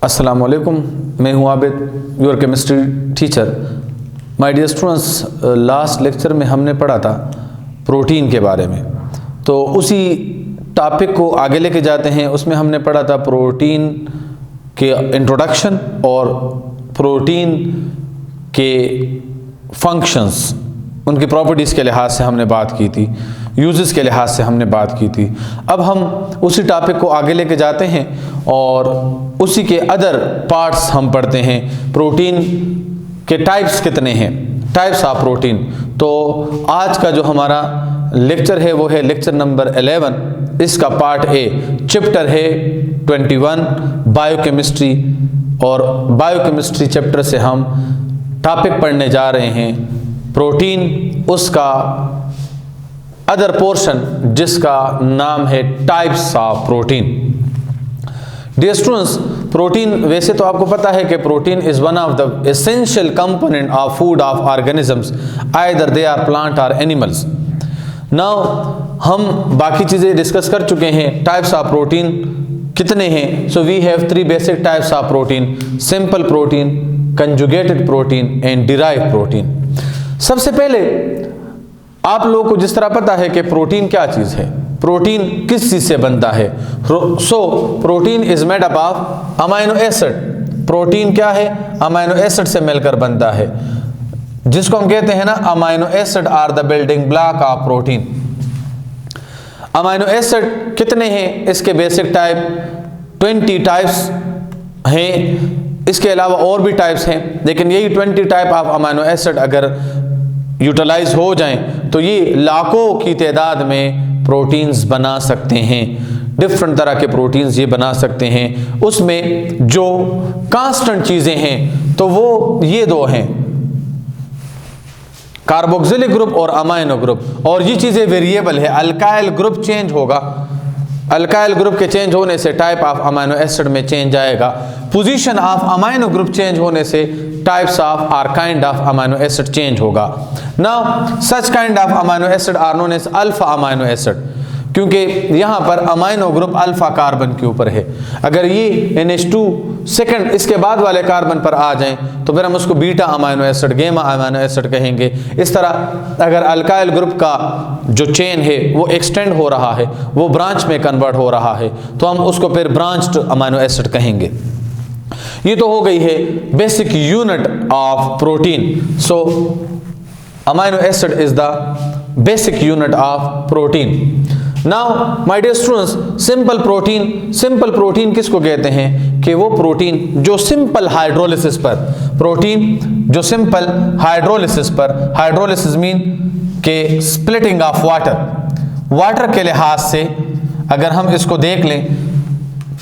अस्सलाम वालेकुम, मैं हूं Abid, your chemistry teacher. My dear students, last lecture में हमने पढ़ा था प्रोटीन के बारे में, तो उसी टॉपिक को आगे लेके जाते हैं। उसमें हमने पढ़ा था प्रोटीन के इंट्रोडक्शन और प्रोटीन के फंक्शंस, उनकी प्रॉपर्टीज़ के लिहाज से हमने बात की थी, यूजेस के लिहाज से हमने बात की थी। अब हम उसी टॉपिक को आगे लेके जाते हैं और उसी के अदर पार्ट्स हम पढ़ते हैं। प्रोटीन के टाइप्स कितने हैं, टाइप्स ऑफ प्रोटीन। तो आज का जो हमारा लेक्चर है वो है लेक्चर नंबर 11। इसका पार्ट ए चैप्टर है 21 बायोकेमिस्ट्री, और बायोकेमिस्ट्री चैप्टर से हम टॉपिक पढ़ने जा रहे हैं प्रोटीन, उसका अदर पोर्शन जिसका नाम है types of protein. Dear students, protein वैसे तो आपको पता है कि protein is one of the essential component of food of organisms, either they are plant और एनिमल्स। नाउ हम बाकी चीज़ें डिस्कस कर चुके हैं। टाइप्स ऑफ प्रोटीन कितने हैं? So we have 3 basic types of protein: simple protein, conjugated protein and derived protein. सबसे पहले आप लोगों को जिस तरह पता है कि प्रोटीन क्या चीज़ है, प्रोटीन किस चीज़ से बनता है। So protein is made up of amino acid. Protein क्या है? अमाइनो एसिड से मिलकर बनता है, जिसको हम कहते हैं ना, amino acid are the building block of protein. Amino acid कितने हैं? इसके बेसिक टाइप 20 टाइप्स हैं। इसके अलावा और भी टाइप्स हैं, लेकिन यही 20 टाइप ऑफ अमाइनो एसिड अगर यूटिलाइज हो जाएं तो ये लाखों की तादाद में प्रोटीन्स बना सकते हैं। डिफरेंट तरह के प्रोटीन्स ये बना सकते हैं। उसमें जो कांस्टेंट चीज़ें हैं तो वो ये दो हैं, कार्बोक्सिलिक ग्रुप और अमाइनो ग्रुप। और ये चीज़ें वेरिएबल है। अल्काइल ग्रुप चेंज होगा, अल्काइल ग्रुप के चेंज होने से टाइप ऑफ अमाइनो एसिड में चेंज आएगा। Position of amino group change होने से types of or kind of amino acid change होगा। Now such kind of amino acid are known as alpha amino acid, क्योंकि यहाँ पर अमाइनो ग्रुप अल्फा कार्बन के ऊपर है। अगर ये NH2 सेकंड इसके बाद वाले कार्बन पर आ जाएं तो फिर हम उसको बीटा अमाइनो एसिड, गेमा अमाइनो एसिड कहेंगे। इस तरह अगर अल्काइल ग्रुप का जो चेन है वो एक्सटेंड हो रहा है, वो ब्रांच में कन्वर्ट हो रहा है, तो हम उसको फिर ब्रांच्ड अमाइनो एसिड कहेंगे। ये तो हो गई है basic unit of protein. So amino acid is the basic unit of protein. Now my dear students, simple protein किसको कहते हैं? कि वो प्रोटीन जो सिंपल हाइड्रोलिसिस पर, प्रोटीन जो सिंपल हाइड्रोलिसिस पर, हाइड्रोलिसिस मीन के स्प्लिटिंग ऑफ वाटर के लिहाज से अगर हम इसको देख लें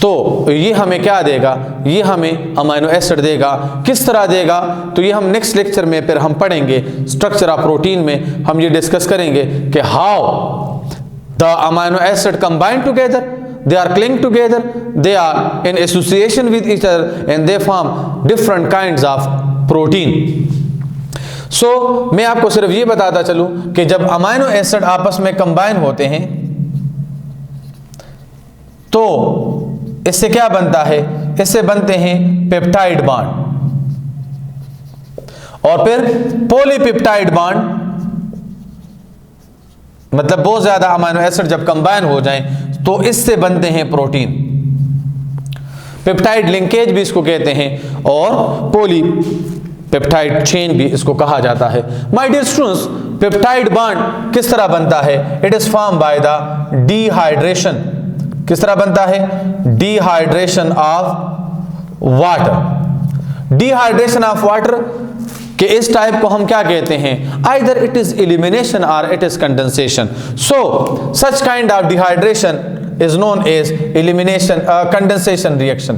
तो ये हमें क्या देगा? ये हमें अमाइनो एसिड देगा। किस तरह देगा? तो ये हम नेक्स्ट लेक्चर में फिर हम पढ़ेंगे। स्ट्रक्चर ऑफ प्रोटीन में हम ये डिस्कस करेंगे कि how the amino acid combine together, they are cling together, they are in association with each other and they form different kinds of protein. So मैं आपको सिर्फ ये बताता चलूं कि जब अमाइनो एसिड आपस में कंबाइन होते हैं तो इससे क्या बनता है? इससे बनते हैं पेप्टाइड बॉन्ड, और फिर पॉलीपेप्टाइड बॉन्ड, मतलब बहुत ज्यादा अमाइनो एसिड जब कंबाइन हो जाएं तो इससे बनते हैं प्रोटीन। पेप्टाइड लिंकेज भी इसको कहते हैं और पॉलीपेप्टाइड चेन भी इसको कहा जाता है। My dear students, peptide bond किस तरह बनता है? It is form by the dehydration. किस तरह बनता है? Dehydration of water. Dehydration of water कि इस टाइप को हम क्या कहते हैं? आइदर इट इज एलिमिनेशन और it is condensation. So such kind of dehydration is known as elimination condensation reaction.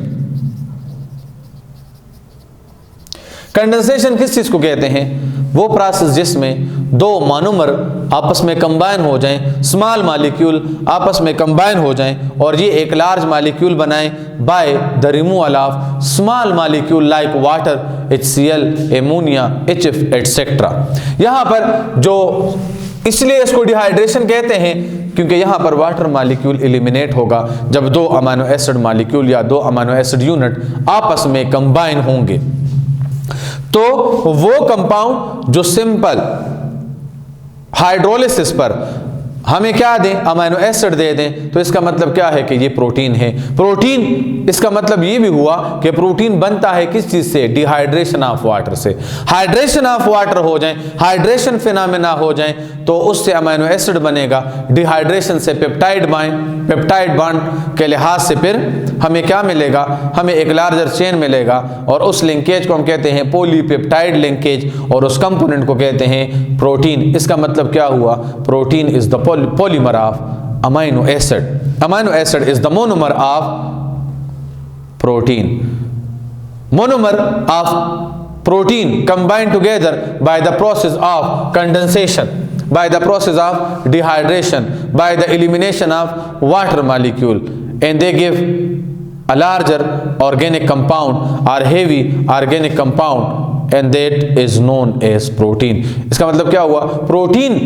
Condensation किस चीज को कहते हैं? वो प्रोसेस जिसमें दो मोनोमर आपस में कंबाइन हो जाएं, स्मॉल मॉलिक्यूल आपस में कंबाइन हो जाएं और ये एक लार्ज मॉलिक्यूल बनाएं by the removal of small molecule like water, HCl, ammonia, HF etcetera. यहाँ पर जो इसलिए इसको डिहाइड्रेशन कहते हैं, क्योंकि यहाँ पर वाटर मॉलिक्यूल एलिमिनेट होगा जब दो अमीनो एसिड मॉलिक्यूल या दो अमीनो एसिड यूनिट आपस में कंबाइन होंगे। तो वो कंपाउंड जो सिंपल हाइड्रोलिसिस पर हमें क्या दें, अमीनो एसिड दे दें, तो इसका मतलब क्या है कि ये प्रोटीन है। प्रोटीन, इसका मतलब ये भी हुआ कि प्रोटीन बनता है किस चीज से, डिहाइड्रेशन ऑफ वाटर से। हाइड्रेशन ऑफ वाटर हो जाए, हाइड्रेशन फिनोमेना हो जाए, तो उससे अमीनो एसिड बनेगा। डिहाइड्रेशन से पेप्टाइड बॉन्ड के लिहाज से फिर हमें क्या मिलेगा, हमें एक लार्जर चेन मिलेगा, और उस लिंकेज को हम कहते हैं पॉलीपेप्टाइड लिंकेज, और उस कंपोनेंट को कहते हैं प्रोटीन। इसका मतलब क्या हुआ, protein is the polymer of amino acid. Amino acid is the monomer of protein. Monomer of protein combined together by the process of condensation, by the process of dehydration, by the elimination of water molecule, and they give a larger organic compound or heavy organic compound, and that is known as protein. इसका मतलब क्या हुआ, protein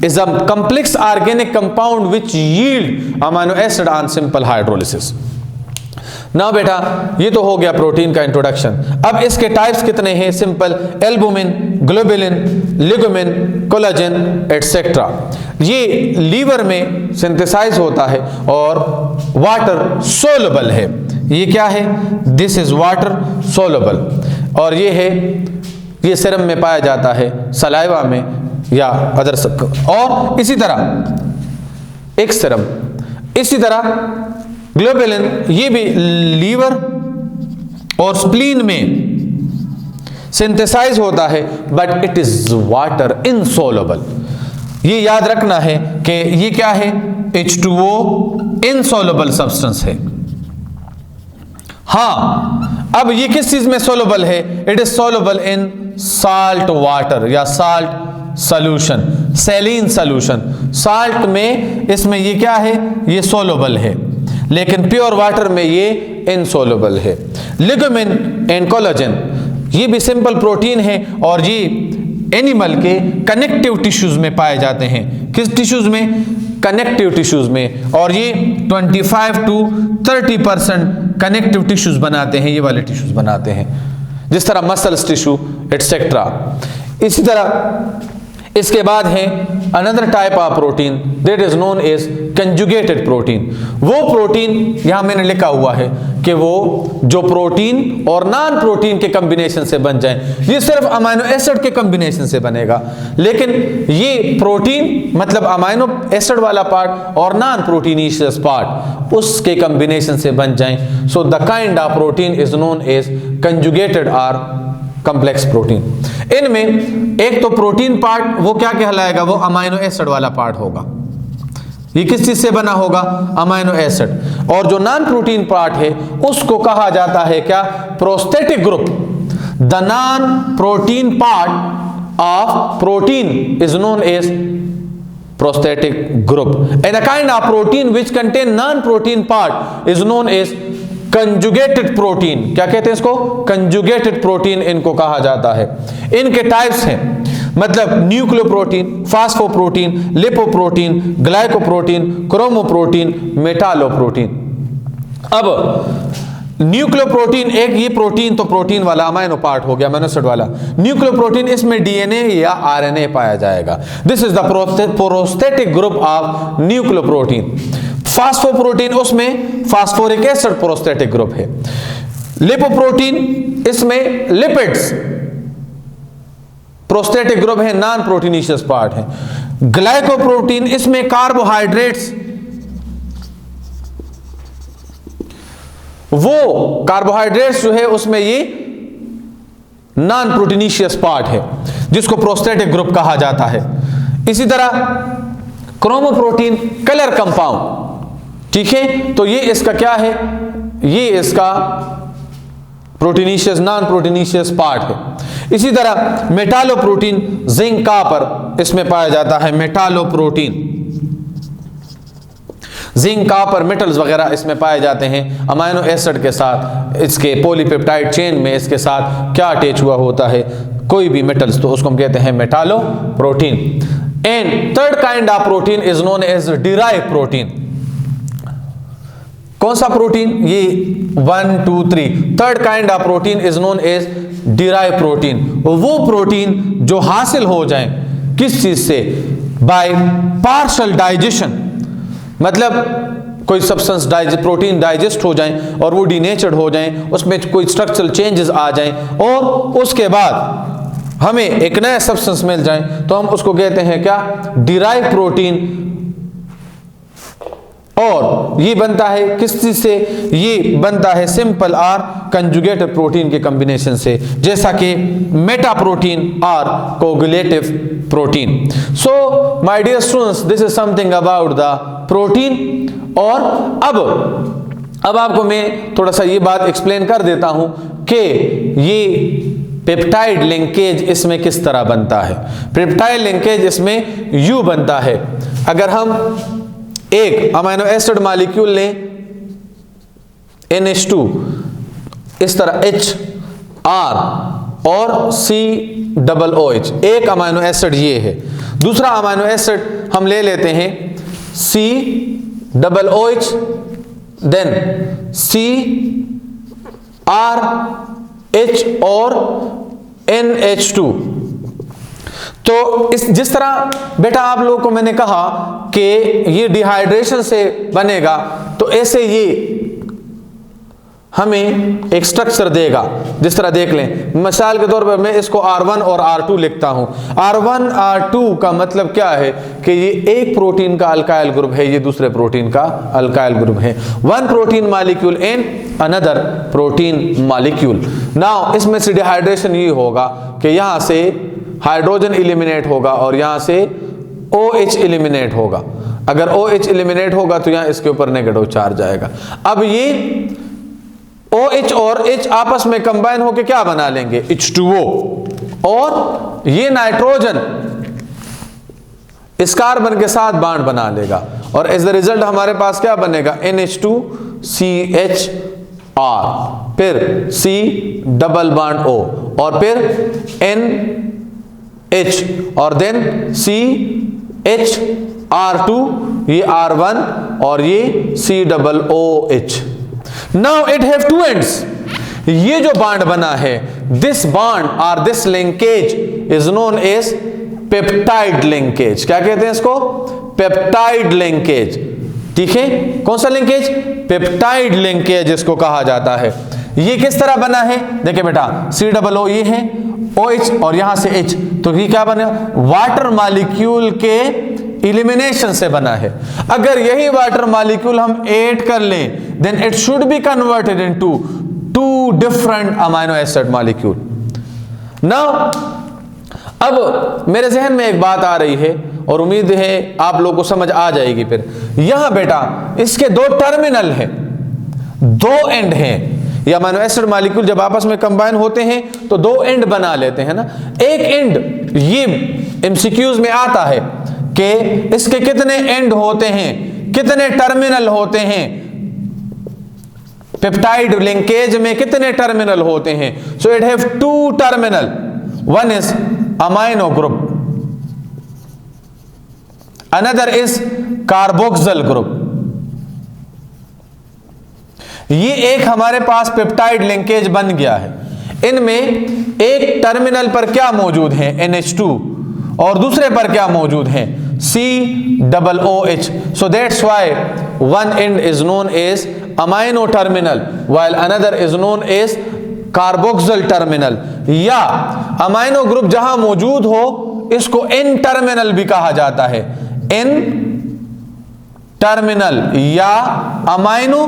is a complex organic compound which yield amino acid on simple hydrolysis. ना बेटा, ये तो हो गया प्रोटीन का इंट्रोडक्शन। अब इसके टाइप्स कितने हैं, simple, albumin, globulin, legumin, collagen etcetera. ये लीवर में सिंथेसाइज होता है और वाटर सोलबल है। ये क्या है, दिस इज वाटर सोलबल, और ये है, ये सीरम में पाया जाता है, सलाइवा में या अदर सब। और इसी तरह एक सीरम, इसी तरह ग्लोबुलिन, ये भी लीवर और स्प्लीन में सिंथेसाइज होता है, बट इट इज वाटर इनसोलबल। ये याद रखना है कि ये क्या है, H2O इनसोलबल सब्सटेंस है। हाँ, अब ये किस चीज में सोलबल है, it is soluble in salt water या salt solution, Salian solution. Salt में इसमें ये क्या है, ये सोलबल है, लेकिन प्योर वाटर में ये इनसोलबल है। लिगुमिन एंड कोलाजन, ये भी सिंपल प्रोटीन है, और ये एनिमल के कनेक्टिव टिश्यूज में पाए जाते हैं। किस टिश्यूज में, कनेक्टिव टिश्यूज में, और ये 25 to 30% कनेक्टिव टिश्यूज बनाते हैं, ये वाले टिश्यूज बनाते हैं, जिस तरह मसल्स टिश्यू एटसेट्रा। इसी तरह इसके बाद है another type of protein, that is known as conjugated protein. वो प्रोटीन यहां मैंने लिखा हुआ है कि वो जो प्रोटीन और नॉन प्रोटीन के कॉम्बिनेशन से बन जाए। ये सिर्फ अमीनो एसिड के कॉम्बिनेशन से बनेगा, लेकिन ये प्रोटीन मतलब अमीनो एसिड वाला पार्ट और नॉन प्रोटीनिशियस पार्ट उसके कॉम्बिनेशन से बन जाए। So the kind of protein is known as conjugated और कॉम्प्लेक्स प्रोटीन। इनमें एक तो प्रोटीन पार्ट वो क्या कहलाएगा, वो अमीनो एसिड वाला पार्ट होगा। ये किस चीज से बना होगा, अमीनो एसिड। और जो नॉन प्रोटीन पार्ट है उसको कहा जाता है क्या, prosthetic group. The non protein part of protein is known as prosthetic group, and the kind of protein which contain non-protein part is known as conjugated protein। क्या कहते हैं इसको, conjugated protein इनको कहा जाता है। इनके टाइप्स हैं, मतलब न्यूक्लियोप्रोटीन, फास्फोप्रोटीन, लिपोप्रोटीन, ग्लाइकोप्रोटीन, क्रोमोप्रोटीन, मेटालोप्रोटीन। अब न्यूक्लियोप्रोटीन, एक ये प्रोटीन तो प्रोटीन वाला अमीनो पार्ट हो गया, अमीनो एसिड वाला। न्यूक्लियोप्रोटीन, इसमें डीएनए या आरएनए पाया जाएगा। This is the prosthetic group of nucleoprotein. Phosphoprotein, उसमें फास्फोरिक एसिड प्रोस्थेटिक ग्रुप है। लिपोप्रोटीन, इसमें लिपिड्स प्रोस्थेटिक ग्रुप है, नॉन प्रोटीनिशियस पार्ट है। ग्लाइकोप्रोटीन, इसमें कार्बोहाइड्रेट्स, वो कार्बोहाइड्रेट्स जो है उसमें ये नॉन प्रोटीनिशियस पार्ट है, जिसको प्रोस्थेटिक ग्रुप कहा जाता है। इसी तरह क्रोमोप्रोटीन, कलर कंपाउंड, ठीक है। तो ये इसका क्या है, ये इसका प्रोटीनिशियस नॉन प्रोटीनिशियस पार्ट है। इसी तरह मेटालोप्रोटीन, जिंक कॉपर इसमें पाया जाता है, मेटालोप्रोटीन। जिंक कॉपर मेटल्स वगैरह इसमें पाए जाते हैं। अमीनो एसिड के साथ, इसके पॉलीपेप्टाइड चेन में इसके साथ क्या अटैच हुआ होता है, कोई भी मेटल्स, तो उसको हम कहते हैं metalloprotein. And third kind of protein is known as derived protein. कौन सा प्रोटीन? ये 1 2 3 third kind of protein is known as derived protein. वो प्रोटीन जो हासिल हो जाए किस चीज से? बाय पार्शियल डाइजेशन, मतलब कोई सब्सटेंस प्रोटीन डाइजेस्ट हो जाए और वो डीनेचर्ड हो जाए, उसमें कोई स्ट्रक्चरल चेंजेस आ जाएं और उसके बाद हमें एक नया सब्सटेंस मिल जाए तो हम उसको कहते हैं क्या? Derive protein. और ये बनता है किस चीज से? ये बनता है सिंपल आर कंजुगेटेड प्रोटीन के कॉम्बिनेशन से, जैसा कि मेटा प्रोटीन और coagulative protein. So my dear students, this is something about the protein. और अब आपको मैं थोड़ा सा ये बात एक्सप्लेन कर देता हूं कि ये पेप्टाइड लिंकेज इसमें किस तरह बनता है। पेप्टाइड लिंकेज इसमें यू बनता है। अगर हम एक अमीनो एसिड मॉलिक्यूल लें NH2, इस तरह H R और COOH, एक अमीनो एसिड ये है। दूसरा अमीनो एसिड हम ले लेते हैं COOH, देन CRH और NH2। तो जिस तरह बेटा आप लोगों को मैंने कहा कि ये डिहाइड्रेशन से बनेगा, तो ऐसे ये हमें एक स्ट्रक्चर देगा। जिस तरह देख लें, मिसाल के तौर पर मैं इसको R1 और R2 लिखता हूं। R1 R2 का मतलब क्या है कि ये एक प्रोटीन का अल्काइल ग्रुप है, ये दूसरे प्रोटीन का अल्काइल ग्रुप है। One protein molecule and another protein molecule. Now इसमें से डिहाइड्रेशन ये होगा कि यहां से हाइड्रोजन एलिमिनेट होगा और यहां से OH एलिमिनेट होगा। अगर OH एलिमिनेट होगा तो यहां इसके ऊपर नेगेटिव चार्ज आएगा। अब ये OH और H आपस में कंबाइन होकर क्या बना लेंगे? H2O। और ये नाइट्रोजन इस कार्बन के साथ बॉन्ड बना लेगा और एज द रिजल्ट हमारे पास क्या बनेगा? NH2CHR, फिर C डबल बॉन्ड O और फिर NH और देन CHR2, ये R1 और ये COOH। Now it have two ends। ये जो बॉन्ड बना है, this bond or this linkage is known as peptide linkage. क्या कहते हैं इसको? Peptide linkage. ठीक है, कौन सा लिंकेज? पेप्टाइड लिंकेज इसको कहा जाता है। ये किस तरह बना है? देखिए बेटा, COO ये है, OH और यहां से H, तो ये क्या बना? वाटर मॉलिक्यूल के इलिमिनेशन से बना है। अगर यही वाटर मॉलिक्यूल हम ऐड कर लें, then it should be converted into two different amino acid molecule. Now अब मेरे जहन में एक बात आ रही है और उम्मीद है आप लोगों को समझ आ जाएगी। फिर यहां बेटा इसके दो टर्मिनल हैं, दो एंड हैं। ये अमीनो एसिड मॉलिक्यूल जब आपस में कंबाइन होते हैं तो दो एंड बना लेते हैं ना। एक एंड, ये एमसीक्यूज में आता है कि इसके कितने एंड होते हैं, कितने टर्मिनल होते हैं, पेप्टाइड लिंकेज में कितने टर्मिनल होते हैं। So it have two terminal, one is amino group, another is carboxyl group. ये एक हमारे पास पेप्टाइड लिंकेज बन गया है। इनमें एक टर्मिनल पर क्या मौजूद है? NH2, और दूसरे पर क्या मौजूद है? COOH। So that's why one end is known as amino terminal while another is known as carboxyl terminal। या अमाइनो ग्रुप जहां मौजूद हो इसको N टर्मिनल भी कहा जाता है। N टर्मिनल या amino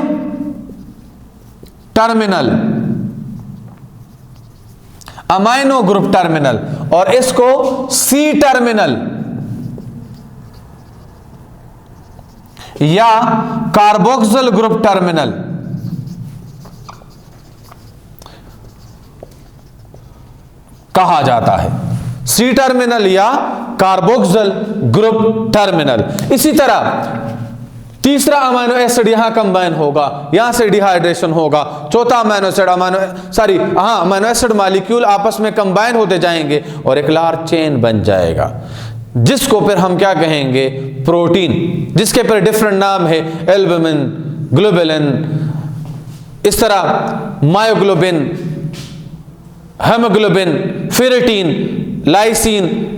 terminal, amino group terminal, और इसको C टर्मिनल या कार्बोक्सिल ग्रुप टर्मिनल कहा जाता है। C टर्मिनल या कार्बोक्सिल ग्रुप टर्मिनल। इसी तरह तीसरा अमीनो एसिड यहां कंबाइन होगा, यहां से डिहाइड्रेशन होगा। चौथा amino acid amino acid molecule आपस में कंबाइन होते जाएंगे और एक लार्ज चेन बन जाएगा। जिसको फिर हम क्या कहेंगे, प्रोटीन, जिसके फिर डिफरेंट नाम है, एल्बुमिन, ग्लोबुलिन, इस तरह मायोग्लोबिन, हेमोग्लोबिन, फेरेटिन, लाइसिन,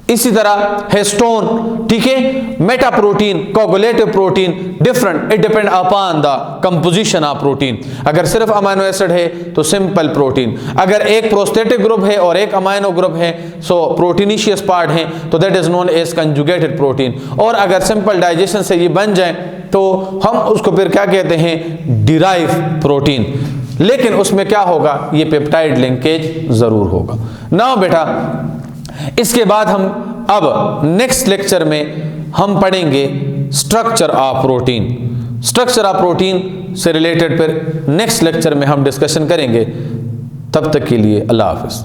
इसी तरह हिस्टोन, ठीक है, Meta protein, coagulative protein, different, it depend upon the composition of protein. अगर सिर्फ अमाइनो एसिड है तो सिंपल प्रोटीन, अगर एक प्रोस्थेटिक ग्रुप है और एक अमाइनो ग्रुप है, सो प्रोटीनिशियस पार्ट है, तो that is known as conjugated protein. और अगर सिंपल डाइजेशन से ये बन जाए तो हम उसको फिर क्या कहते हैं, डिराइव प्रोटीन। लेकिन उसमें क्या होगा, ये पेप्टाइड लिंकेज जरूर होगा। नाउ बेटा, इसके बाद हम अब नेक्स्ट लेक्चर में हम पढ़ेंगे structure of protein. Structure of protein से रिलेटेड फिर नेक्स्ट लेक्चर में हम डिस्कशन करेंगे। तब तक के लिए अल्लाह हाफिज।